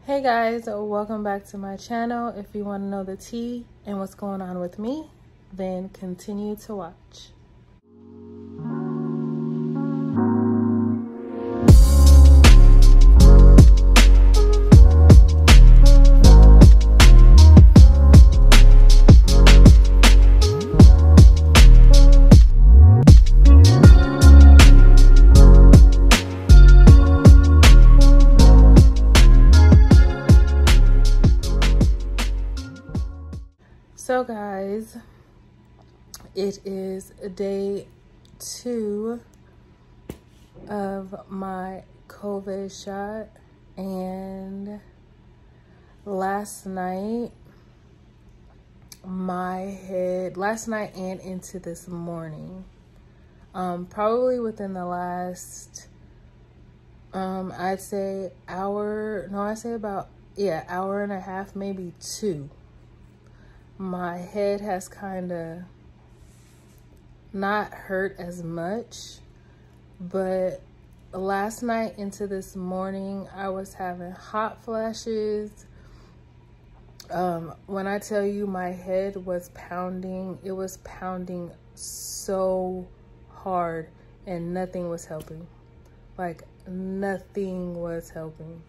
Hey guys, welcome back to my channel. If you want to know the tea and what's going on with me, then continue to watch. So guys, it is day 2 of my COVID shot, and last night and into this morning, probably within the last I'd say hour and a half, maybe 2. My head has kind of not hurt as much, but last night into this morning, I was having hot flashes. When I tell you my head was pounding, it was pounding so hard and nothing was helping. Like, nothing was helping.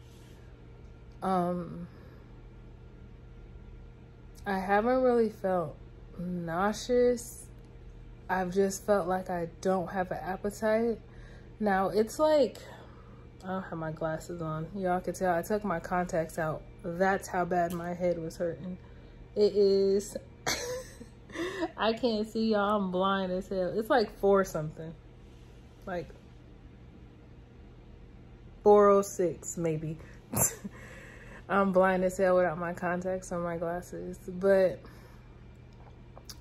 I haven't really felt nauseous. I've just felt like I don't have an appetite. Now, it's like, I don't have my glasses on. Y'all can tell I took my contacts out. That's how bad my head was hurting. It is, I can't see y'all, I'm blind as hell. It's like 4 something. Like 4:06 maybe. I'm blind as hell without my contacts or my glasses, but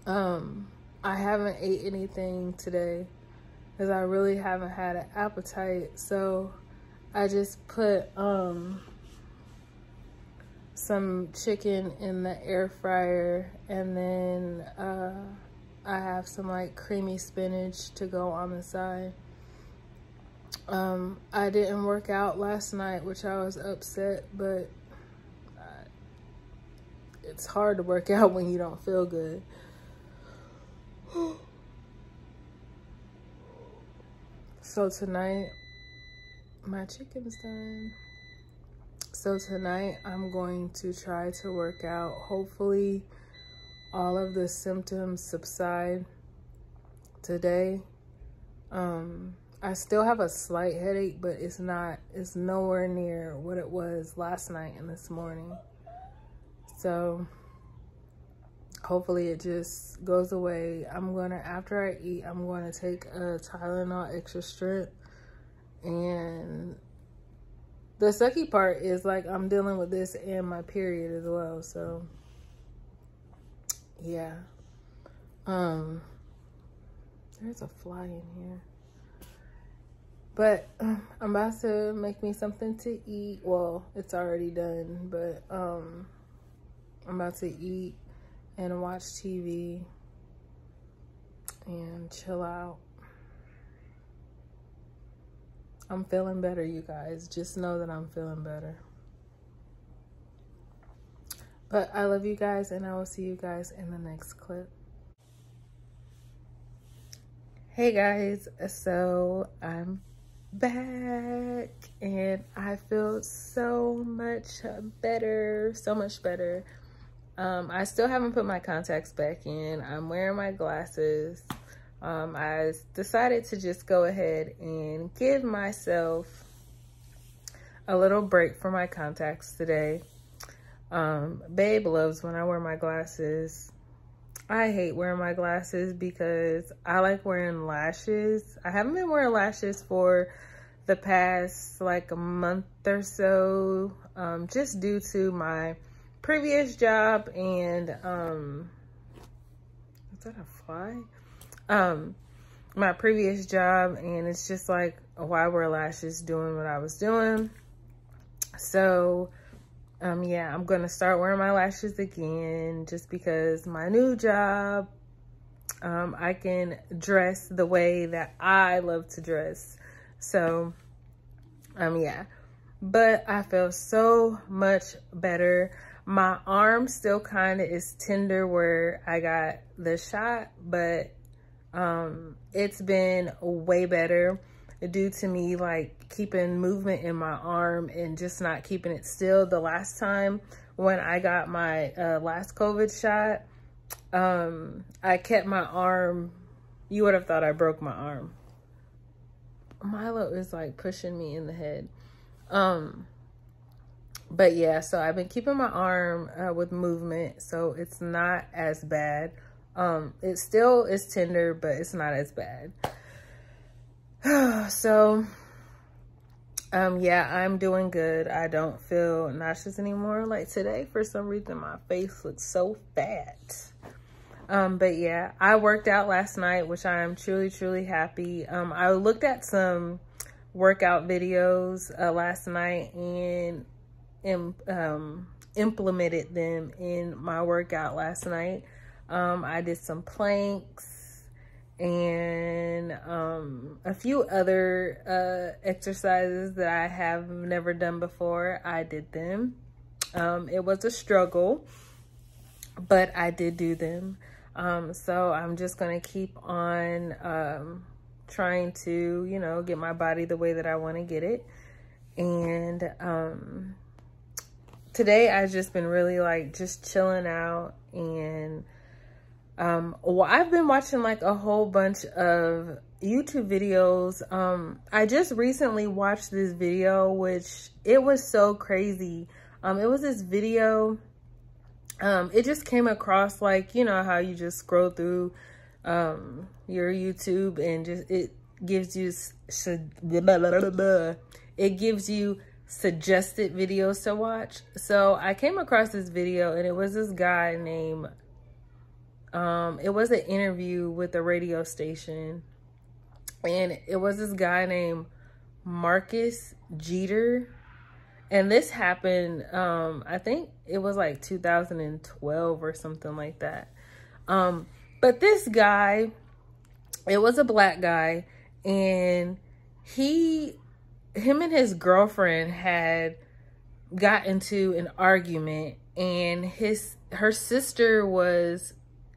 I haven't ate anything today because I really haven't had an appetite. So I just put some chicken in the air fryer, and then I have some like creamy spinach to go on the side. I didn't work out last night, which I was upset, but it's hard to work out when you don't feel good. So tonight, my chicken's done. So tonight, I'm going to try to work out. Hopefully, all of the symptoms subside today. I still have a slight headache, but it's nowhere near what it was last night and this morning. So hopefully it just goes away. After I eat, I'm going to take a Tylenol extra strength. And the sucky part is, like, I'm dealing with this and my period as well. So yeah. There's a fly in here. But I'm about to make me something to eat. Well, it's already done, but I'm about to eat and watch TV and chill out. I'm feeling better, you guys. Just know that I'm feeling better. But I love you guys, and I will see you guys in the next clip. Hey guys, so I'm back and I feel so much better, so much better. I still haven't put my contacts back in. I'm wearing my glasses. I decided to just go ahead and give myself a little break for my contacts today. Babe loves when I wear my glasses. I hate wearing my glasses because I like wearing lashes. I haven't been wearing lashes for the past like a month or so, just due to my previous job and, is that a fly? My previous job, and it's just like, why wear lashes doing what I was doing? So, yeah, I'm gonna start wearing my lashes again just because my new job, I can dress the way that I love to dress. So, yeah, but I feel so much better. My arm still kind of is tender where I got the shot, but it's been way better due to me like keeping movement in my arm and just not keeping it still. The last time when I got my last COVID shot, I kept my arm. You would have thought I broke my arm. Milo is like pushing me in the head. But yeah, so I've been keeping my arm with movement, so it's not as bad. It still is tender, but it's not as bad. So, yeah, I'm doing good. I don't feel nauseous anymore. Like today, for some reason, my face looks so fat. But yeah, I worked out last night, which I am truly, truly happy. I looked at some workout videos last night and implemented them in my workout last night. I did some planks and a few other exercises that I have never done before. I did them. It was a struggle, but I did do them. So I'm just gonna keep on trying to, you know, get my body the way that I want to get it. And today I've just been really like just chilling out, and well, I've been watching like a whole bunch of YouTube videos. I just recently watched this video, which it was so crazy. It was this video. It just came across like, you know, how you just scroll through your YouTube and just it gives you suggested videos to watch. So I came across this video, and it was this guy named it was an interview with a radio station, and it was this guy named Marcus Jeter. And this happened, I think it was like 2012 or something like that. But this guy, it was a black guy, and him and his girlfriend had got into an argument, and her sister was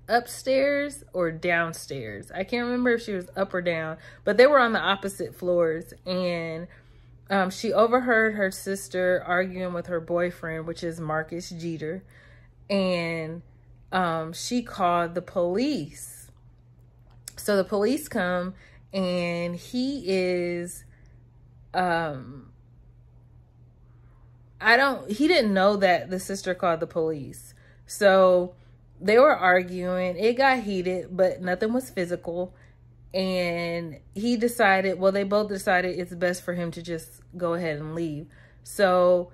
upstairs or downstairs. I can't remember if she was up or down, but they were on the opposite floors, and she overheard her sister arguing with her boyfriend, which is Marcus Jeter, and she called the police. So the police come, and he is he didn't know that the sister called the police. So they were arguing. It got heated, but nothing was physical. And he decided, well, they both decided it's best for him to just go ahead and leave. So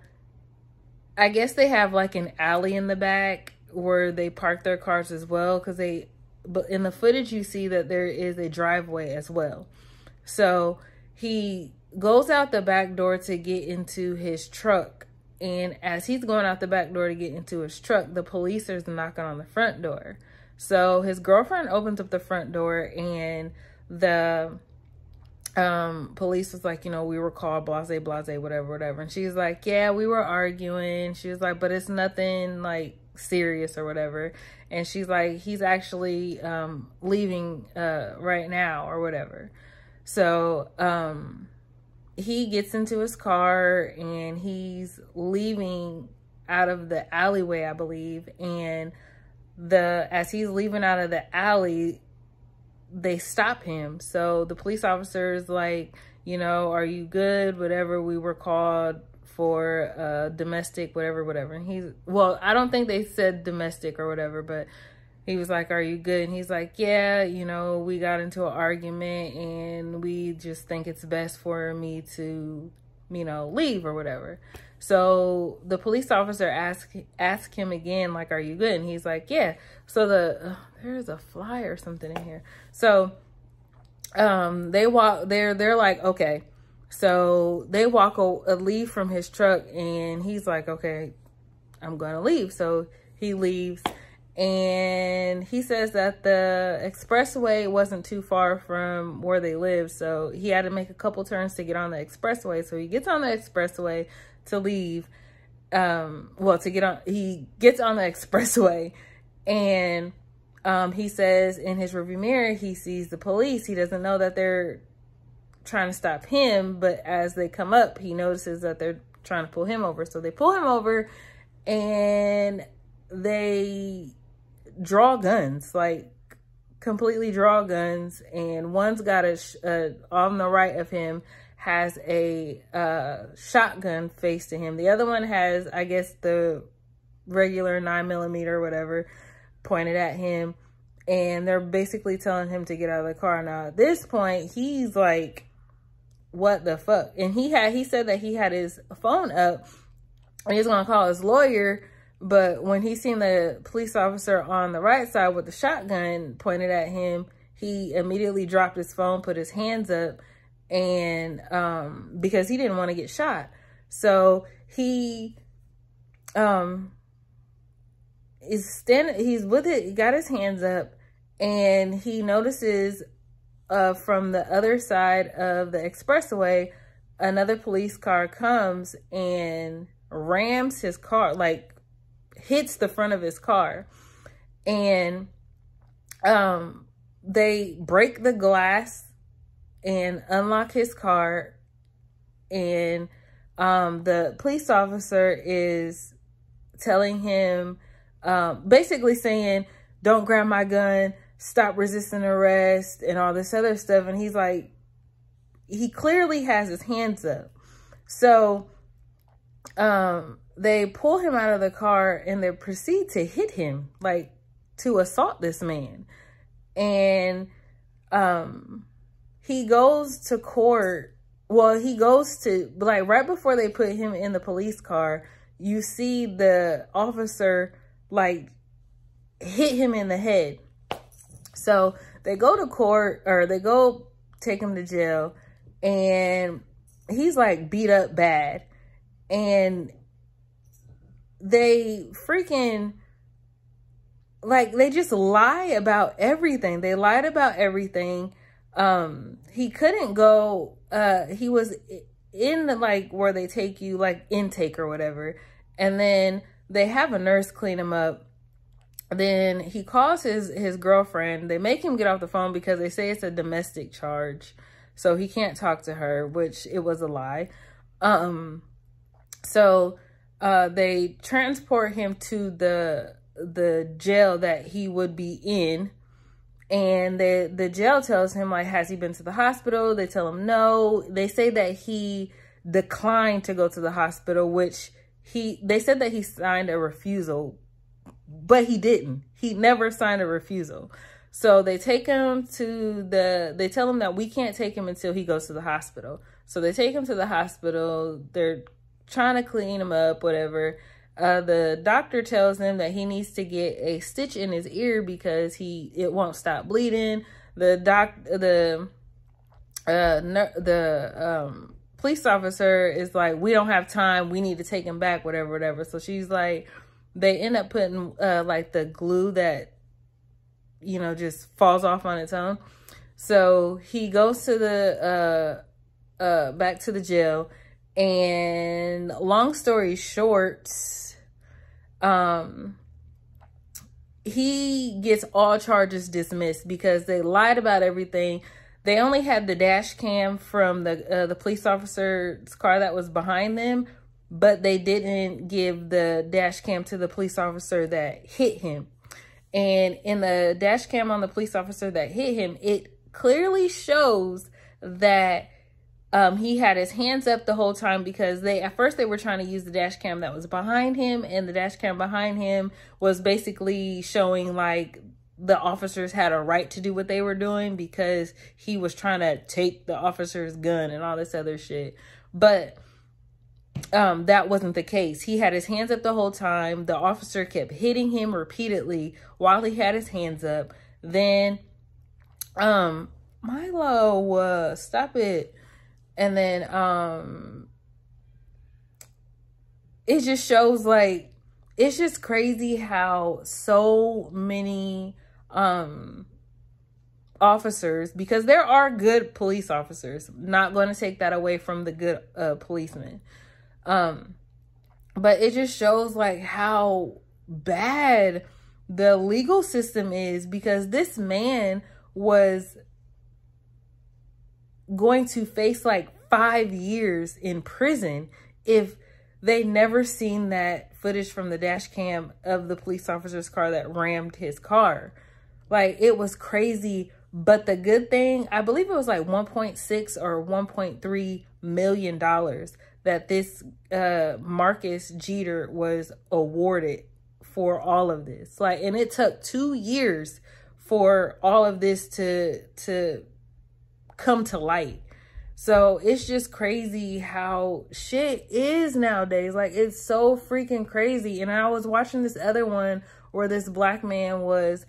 I guess they have like an alley in the back where they park their cars as well, because but in the footage you see that there is a driveway as well. So he goes out the back door to get into his truck, and as he's going out the back door to get into his truck, the police are knocking on the front door. So his girlfriend opens up the front door, and the police was like, you know, we were called, blase, whatever. And she's like, yeah, we were arguing. She was like, but it's nothing like serious or whatever. And she's like, he's actually leaving right now or whatever. So he gets into his car, and he's leaving out of the alleyway, I believe. And as he's leaving out of the alley, they stop him. So the police officer is like, you know, are you good? Whatever, we were called for domestic, whatever. And well, I don't think they said domestic or whatever, but he was like, are you good? And he's like, yeah, you know, we got into an argument, and we just think it's best for me to, you know, leave or whatever. So the police officer asked him again, like, are you good? And he's like, yeah. So there's a fly or something in here. So they're like, okay. So they leave from his truck, and he's like, okay, I'm gonna leave. So he leaves, And he says that the expressway wasn't too far from where they live, so he had to make a couple turns to get on the expressway. So he gets on the expressway to leave. He gets on the expressway, and he says in his rearview mirror, he sees the police. He doesn't know that they're trying to stop him, but as they come up, he notices that they're trying to pull him over. So they pull him over, and they draw guns, like completely draw guns. And one's got on the right of him has a shotgun face to him. The other one has, I guess, the regular 9mm or whatever pointed at him. And they're basically telling him to get out of the car. Now at this point, he's like, what the fuck? And he said that he had his phone up and he's gonna call his lawyer. But when he seen the police officer on the right side with the shotgun pointed at him, he immediately dropped his phone, put his hands up, and because he didn't want to get shot. So he he's with it, he got his hands up, and he notices from the other side of the expressway, another police car comes and rams his car, like hits the front of his car. And they break the glass and unlock his car. And the police officer is telling him, basically saying, don't grab my gun, stop resisting arrest, and all this other stuff. And he's like, he clearly has his hands up. So they pull him out of the car and they proceed to hit him, like to assault this man. And he goes to court. Well, he goes to, like, right before they put him in the police car, you see the officer like hit him in the head. So they go to court, or they go take him to jail, and he's like beat up bad. And they freaking, like, they just lie about everything. They lied about everything. He couldn't go, he was in the, like, where they take you, like, intake or whatever. And then they have a nurse clean him up. Then he calls his girlfriend. They make him get off the phone because they say it's a domestic charge. So he can't talk to her, which it was a lie. So they transport him to the jail that he would be in. And the jail tells him, like, has he been to the hospital? They tell him no. They say that he declined to go to the hospital, which they said that he signed a refusal, but he didn't. He never signed a refusal. So they take him to they tell him that we can't take him until he goes to the hospital. So they take him to the hospital. They're trying to clean him up, whatever. The doctor tells him that he needs to get a stitch in his ear because it won't stop bleeding. The police officer is like, we don't have time. We need to take him back, whatever, whatever. So she's like, they end up putting like the glue that, you know, just falls off on its own. So he goes to back to the jail. And long story short, he gets all charges dismissed because they lied about everything. They only had the dash cam from the police officer's car that was behind them, but they didn't give the dash cam to the police officer that hit him. And in the dash cam on the police officer that hit him, it clearly shows that he had his hands up the whole time, because at first they were trying to use the dash cam that was behind him, and the dash cam behind him was basically showing like the officers had a right to do what they were doing because he was trying to take the officer's gun and all this other shit. But that wasn't the case. He had his hands up the whole time. The officer kept hitting him repeatedly while he had his hands up. Then Milo, stop it. And then it just shows like it's just crazy how so many officers, because there are good police officers, not going to take that away from the good policemen, but it just shows like how bad the legal system is, because this man was going to face like 5 years in prison if they never seen that footage from the dash cam of the police officer's car that rammed his car. Like, it was crazy. But the good thing, I believe it was like 1.6 or 1.3 million dollars that this Marcus Jeter was awarded for all of this. Like, and it took 2 years for all of this to come to light. So it's just crazy how shit is nowadays. Like, it's so freaking crazy. And I was watching this other one where this black man was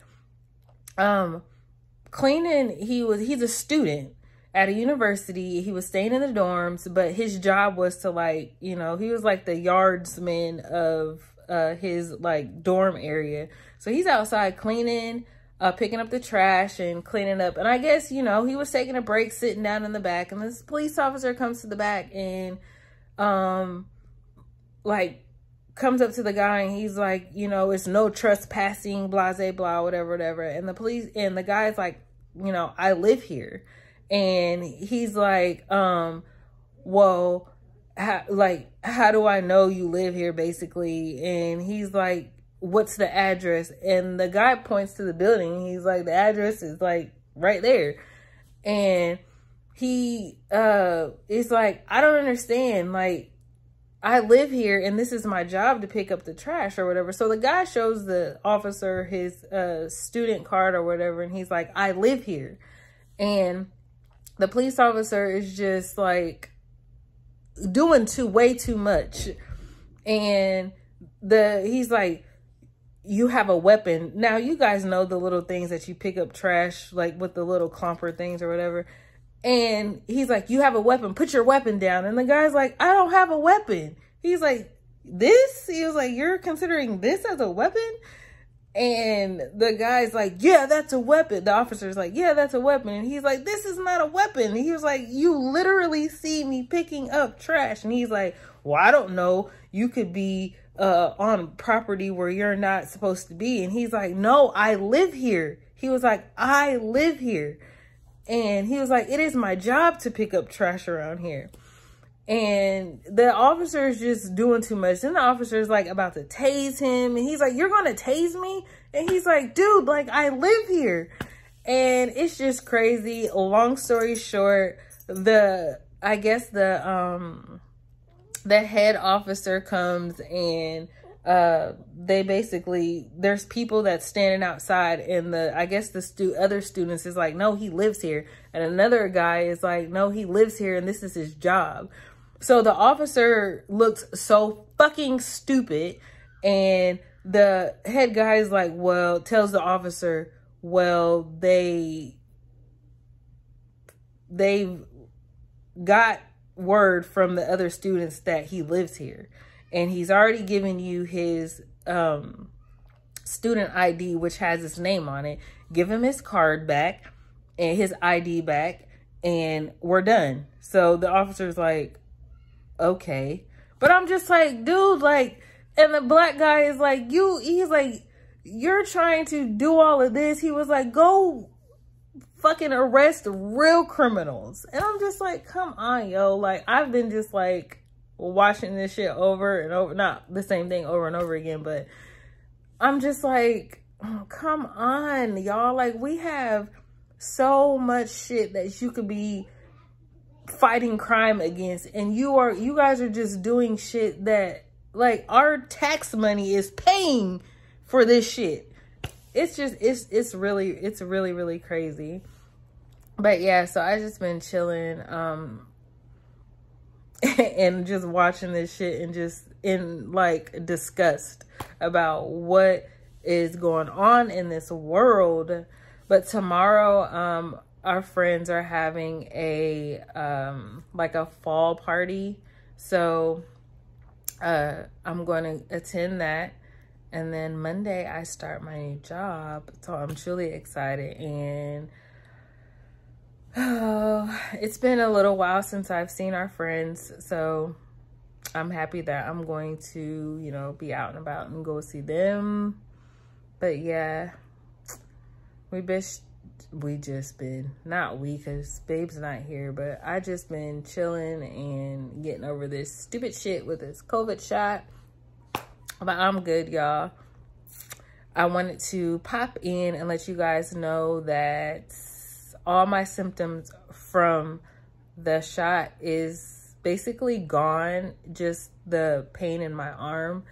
cleaning. He's a student at a university. He was staying in the dorms, but his job was to, like, you know, he was like the yardsman of his like dorm area. So he's outside cleaning, picking up the trash and cleaning up. And I guess, you know, he was taking a break, sitting down in the back, and this police officer comes to the back and like comes up to the guy, and he's like, you know, it's no trespassing, blase blah, whatever. And the guy's like, you know, I live here. And he's like, well, how do I know you live here, basically? And he's like, what's the address? And the guy points to the building. He's like, the address is like right there. And he is like, I don't understand. Like, I live here and this is my job to pick up the trash or whatever. So the guy shows the officer his student card or whatever, and he's like, I live here. And the police officer is just like doing way too much. And he's like, you have a weapon. Now, you guys know the little things that you pick up trash, like with the little clumper things or whatever. And he's like, you have a weapon, put your weapon down. And the guy's like, I don't have a weapon. He's like, this? He was like, you're considering this as a weapon? And the guy's like, yeah, that's a weapon. The officer's like, yeah, that's a weapon. And he's like, this is not a weapon. And he was like, you literally see me picking up trash. And he's like, well, I don't know. You could be on property where you're not supposed to be. And he's like, no, I live here. He was like, I live here. And he was like, it is my job to pick up trash around here. And the officer is just doing too much. Then the officer is like about to tase him. And he's like, you're going to tase me? And he's like, dude, like, I live here. And it's just crazy. Long story short, I guess the head officer comes, and they basically, there's people that's standing outside, and I guess the other students is like, no, he lives here. And another guy is like, no, he lives here and this is his job. So the officer looks so fucking stupid, and the head guy is like, well, tells the officer, well, they've got word from the other students that he lives here, and he's already given you his student ID, which has his name on it. Give him his card back and his ID back, and we're done. So the officer's like, okay. But I'm just like, dude, like, and the black guy is like, he's like, you're trying to do all of this. He was like, go fucking arrest real criminals. And I'm just like, come on, yo. Like, I've been just like watching this shit over and over, not the same thing over and over again, but I'm just like, oh, come on, y'all. Like, we have so much shit that you could be fighting crime against, and you guys are just doing shit that, like, our tax money is paying for this shit. It's just, it's really crazy. But yeah, so I just been chilling and just watching this shit and just in like disgust about what is going on in this world. But tomorrow our friends are having a like a fall party, so I'm going to attend that. And then Monday I start my new job. So I'm truly excited. And it's been a little while since I've seen our friends. So I'm happy that I'm going to, you know, be out and about and go see them. But yeah, we just been, not we, because Babe's not here, but I just been chilling and getting over this stupid shit with this COVID shot. But I'm good, y'all. I wanted to pop in and let you guys know that all my symptoms from the shot is basically gone. Just the pain in my arm.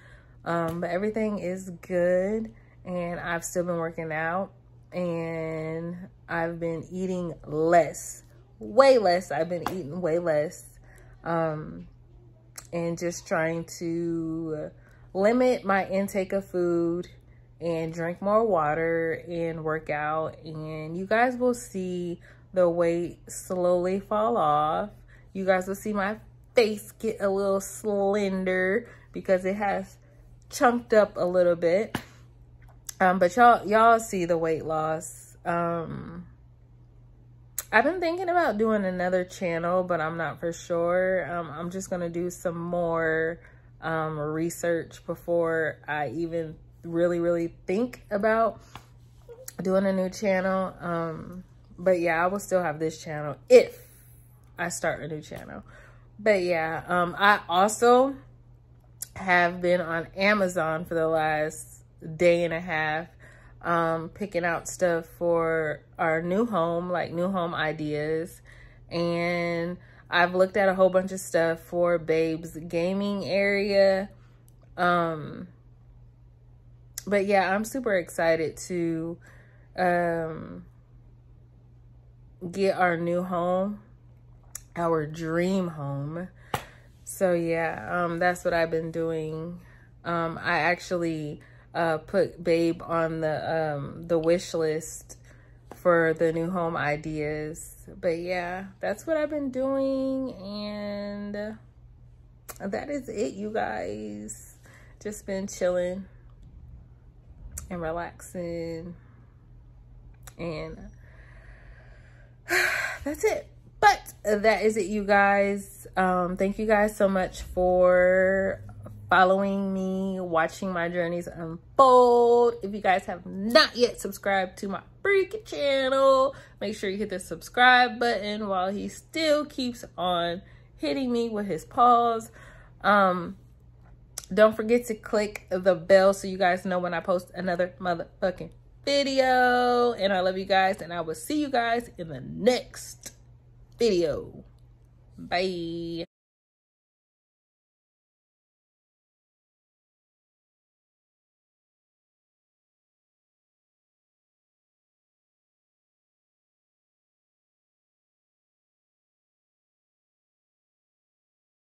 But everything is good. And I've still been working out. And I've been eating less. Way less. I've been eating way less. And just trying to limit my intake of food and drink more water and work out. And you guys will see the weight slowly fall off. You guys will see my face get a little slender because it has chunked up a little bit. But y'all see the weight loss. I've been thinking about doing another channel, but I'm not for sure. I'm just gonna do some more research before I even really think about doing a new channel. But yeah, I will still have this channel if I start a new channel. But yeah, I also have been on Amazon for the last day and a half, picking out stuff for our new home, like new home ideas. And I've looked at a whole bunch of stuff for Babe's gaming area. But yeah, I'm super excited to get our new home, our dream home. So yeah, that's what I've been doing. I actually put Babe on the wish list for the new home ideas. But yeah, that's what I've been doing, and that is it, you guys. Just been chilling and relaxing, and that's it. But that is it, you guys. Thank you guys so much for following me, watching my journeys unfold. If you guys have not yet subscribed to my freaking channel, make sure you hit the subscribe button while he still keeps on hitting me with his paws. Don't forget to click the bell so you guys know when I post another motherfucking video. And I love you guys, and I will see you guys in the next video. Bye.